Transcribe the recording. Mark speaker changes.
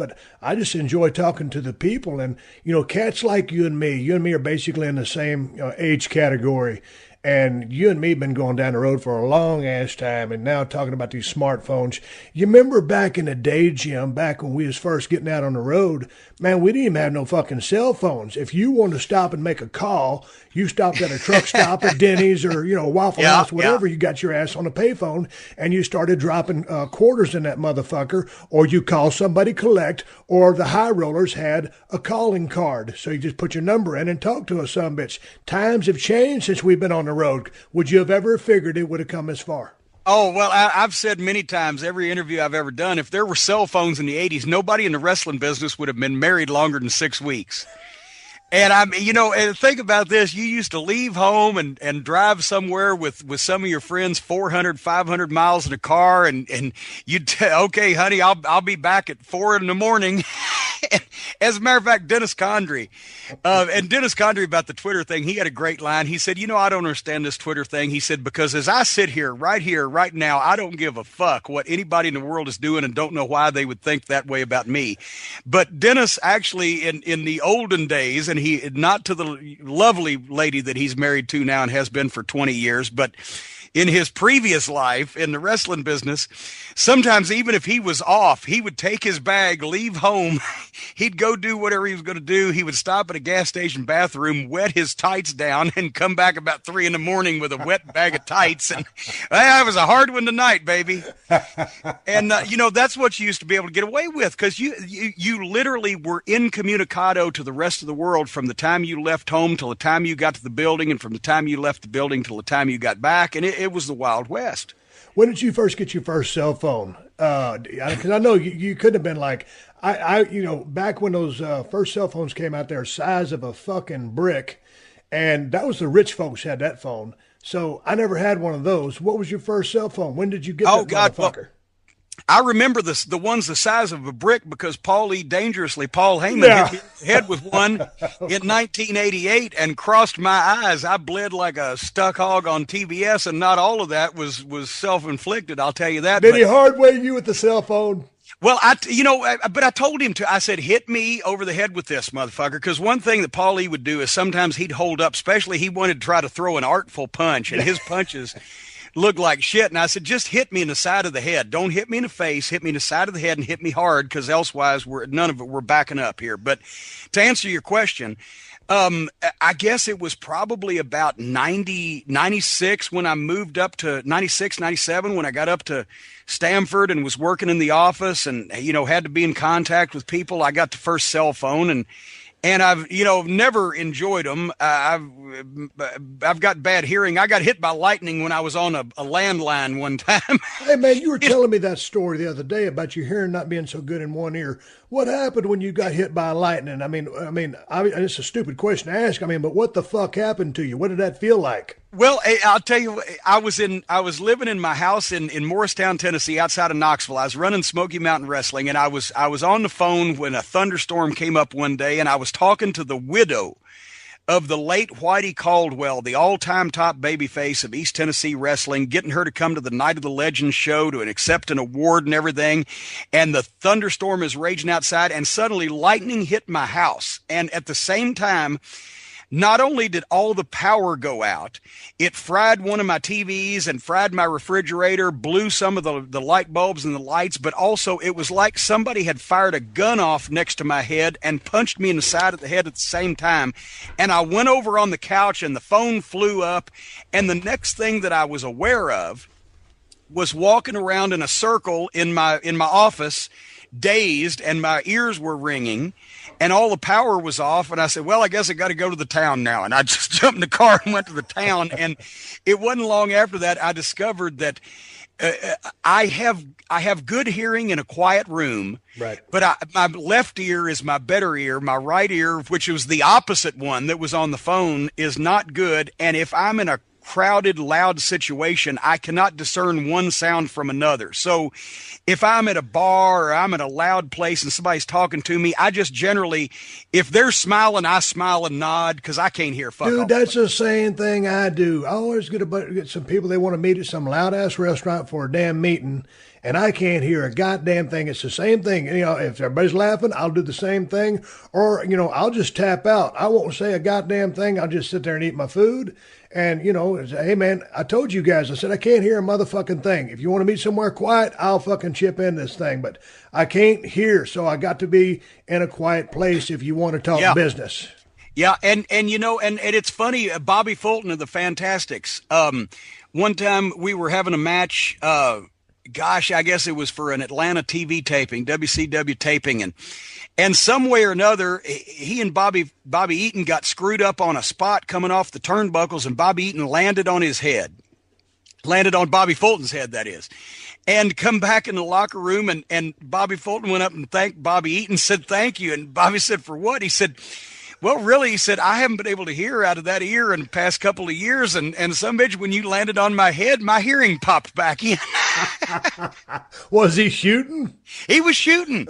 Speaker 1: but I just enjoy talking to the people. And, cats like you and me are basically in the same age category. And you and me been going down the road for a long ass time, and now talking about these smartphones. You remember back in the day, Jim, back when we was first getting out on the road, man, we didn't even have no fucking cell phones. If you wanted to stop and make a call, you stopped at a truck stop at Denny's or, Waffle House, whatever. You got your ass on a payphone and you started dropping quarters in that motherfucker, or you call somebody collect, or the high rollers had a calling card. So you just put your number in and talk to a sumbitch. Times have changed since we've been on the road. Would you have ever figured it would have come as far?
Speaker 2: Oh, well, I've said many times, every interview I've ever done, if there were cell phones in the 80s, nobody in the wrestling business would have been married longer than 6 weeks. And and think about this. You used to leave home and drive somewhere with some of your friends, 400, 500 miles in a car. And you'd okay, honey, I'll be back at 4 a.m. As a matter of fact, Dennis Condrey, about the Twitter thing, he had a great line. He said, I don't understand this Twitter thing. He said, because as I sit here, right now, I don't give a fuck what anybody in the world is doing and don't know why they would think that way about me. But Dennis actually in the olden days, and he not to the lovely lady that he's married to now and has been for 20 years, but in his previous life in the wrestling business, sometimes even if he was off, he would take his bag, leave home. He'd go do whatever he was going to do. He would stop at a gas station bathroom, wet his tights down, and come back about 3 a.m. with a wet bag of tights. And that was a hard one tonight, baby. And, that's what you used to be able to get away with, because you literally were incommunicado to the rest of the world from the time you left home till the time you got to the building, and from the time you left the building till the time you got back. And it was the Wild West.
Speaker 1: When did you first get your first cell phone? Because I know you couldn't have been like, back when those first cell phones came out, they're size of a fucking brick. And that was the rich folks had that phone. So I never had one of those. What was your first cell phone? When did you get that motherfucker?
Speaker 2: Well, I remember the ones the size of a brick because Paul Heyman hit me in the head with one in 1988 and crossed my eyes. I bled like a stuck hog on TBS, and not all of that was self-inflicted, I'll tell you that.
Speaker 1: Did he hard-way you with the cell phone?
Speaker 2: Well, but I told him I said, hit me over the head with this, motherfucker. Because one thing that Paulie would do is sometimes he'd hold up, especially he wanted to try to throw an artful punch, and his punches looked like shit. And I said, just hit me in the side of the head. Don't hit me in the face. Hit me in the side of the head and hit me hard, because elsewise none of it, we're backing up here. But to answer your question, I guess it was probably about 96 when I moved up to 96, 97, when I got up to Stamford and was working in the office and, had to be in contact with people. I got the first cell phone, and I've, never enjoyed them. I've got bad hearing. I got hit by lightning when I was on a landline one time.
Speaker 1: Hey, man, you were telling me that story the other day about your hearing not being so good in one ear. What happened when you got hit by lightning? I mean, it's a stupid question to ask. But what the fuck happened to you? What did that feel like?
Speaker 2: Well, I'll tell you, I was living in my house in Morristown, Tennessee, outside of Knoxville. I was running Smoky Mountain Wrestling, and I was on the phone when a thunderstorm came up one day, and I was talking to the widow of the late Whitey Caldwell, the all-time top babyface of East Tennessee wrestling, getting her to come to the Night of the Legends show to accept an award and everything. And the thunderstorm is raging outside, and suddenly lightning hit my house. And at the same time, not only did all the power go out, it fried one of my TVs and fried my refrigerator, blew some of the light bulbs and the lights, but also it was like somebody had fired a gun off next to my head and punched me in the side of the head at the same time. And I went over on the couch and the phone flew up. And the next thing that I was aware of was walking around in a circle in my office, dazed, and my ears were ringing. And all the power was off, and I said, well, I guess I got to go to the town now. And I just jumped in the car and went to the town. And it wasn't long after that I discovered that I have good hearing in a quiet room,
Speaker 1: right?
Speaker 2: But my left ear is my better ear. My right ear, which was the opposite one that was on the phone, is not good. And if I'm in a crowded, loud situation, I cannot discern one sound from another. So if I'm at a bar or I'm at a loud place and somebody's talking to me, I just generally, if they're smiling, I smile and nod because I can't hear fuck.
Speaker 1: Dude, that's the same thing I do. I always get some people they want to meet at some loud ass restaurant for a damn meeting. and I can't hear a goddamn thing. It's the same thing. You know, if everybody's laughing, I'll do the same thing. Or, you know, I'll just tap out. I won't say a goddamn thing. I'll just sit there and eat my food. And, you know, say, hey, man, I told you guys, I said, I can't hear a motherfucking thing. If you want to meet somewhere quiet, I'll fucking chip in this thing. But I can't hear, so I got to be in a quiet place if you want to talk business.
Speaker 2: Yeah, and you know, and it's funny, Bobby Fulton of the Fantastics. One time we were having a match, gosh, I guess it was for an Atlanta TV taping, WCW taping, and some way or another, he and Bobby Eaton got screwed up on a spot coming off the turnbuckles, and Bobby Eaton landed on his head. Landed on Bobby Fulton's head, that is. And come back in the locker room, and Bobby Fulton went up and thanked Bobby Eaton, said thank you. And Bobby said, for what? He said, well, really, he said, I haven't been able to hear out of that ear in the past couple of years. And some bitch, when you landed on my head, my hearing popped back in.
Speaker 1: Was he shooting?
Speaker 2: He was shooting.